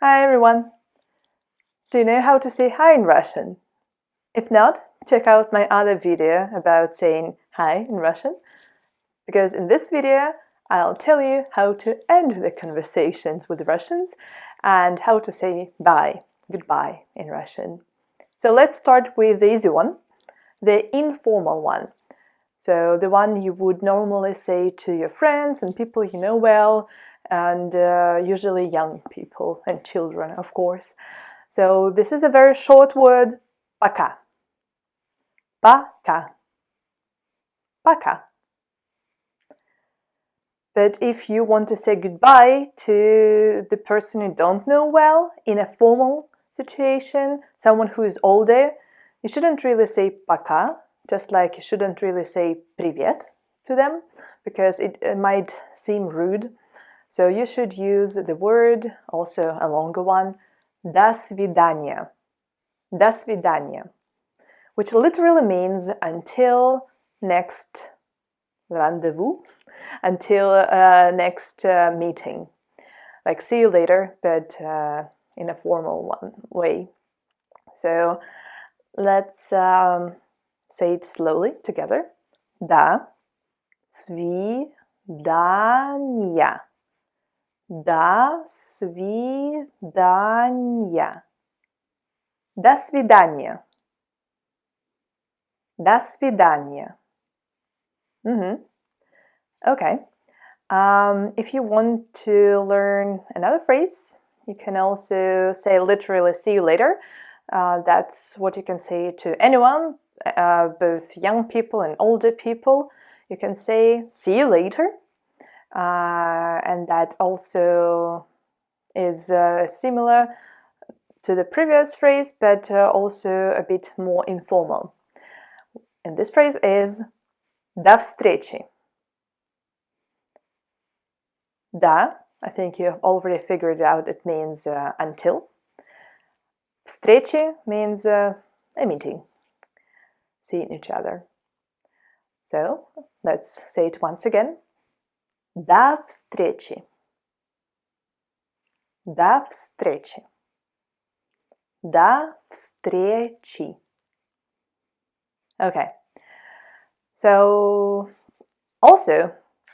Hi everyone! Do you know how to say hi in Russian? If not, check out my other video about saying hi in Russian, because in this video I'll tell you how to end the conversations with Russians and how to say bye, goodbye in Russian. So let's start with the easy one, the informal one. So the one you would normally say to your friends and people you know well, and usually young people and children, of course. So this is a very short word, пока. Пока. Пока. But if you want to say goodbye to the person you don't know well in a formal situation, someone who is older, you shouldn't really say пока, just like you shouldn't really say привет to them, because it might seem rude. So you should use the word, also a longer one, до свидания. До свидания, which literally means until next rendezvous, until next meeting. Like see you later, but in a formal way. So let's say it slowly together. До свидания. До свидания. До свидания. До свидания. Okay. If you want to learn another phrase, you can also say literally see you later. That's what you can say to anyone, both young people and older people. You can say see you later. And that also is similar to the previous phrase, but also a bit more informal. And this phrase is до встречи. До, I think you have already figured out it means until. Встречи means a meeting, seeing each other. So let's say it once again. До встречи. До встречи. До встречи. Okay. So also,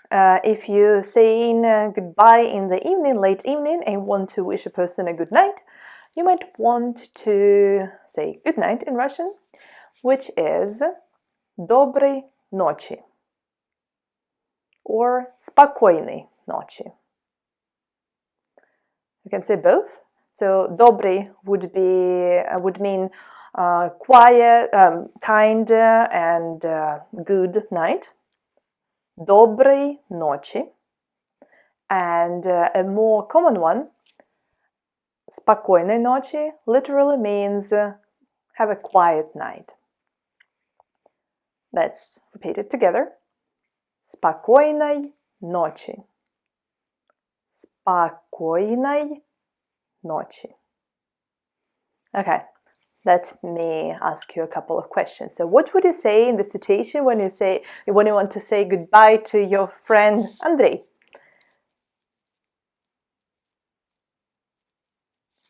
if you're saying goodbye in the evening, late evening, and want to wish a person a good night, you might want to say good night in Russian, which is доброй ночи or спокойной ночи. You can say both. So добрый would mean quiet, kind, and good night. Доброй ночи. And a more common one, спокойной ночи, literally means have a quiet night. Let's repeat it together. Спокойной ночи. Спокойной ночи. Okay, let me ask you a couple of questions. So what would you say in the situation when you want to say goodbye to your friend Andrei?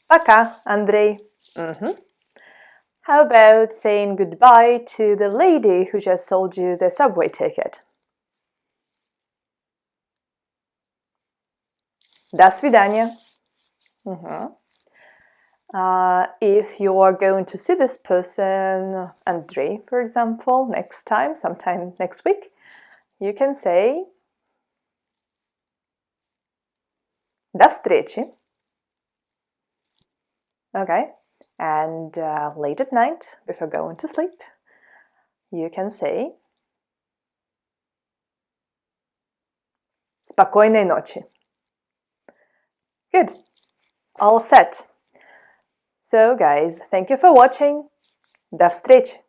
Пока, Andrei. How about saying goodbye to the lady who just sold you the subway ticket? До свидания. If you are going to see this person, Andrei, for example, next time, sometime next week, you can say до встречи. Okay, and late at night, before going to sleep, you can say спокойной ночи. Good, all set. So guys, thank you for watching. До встречи!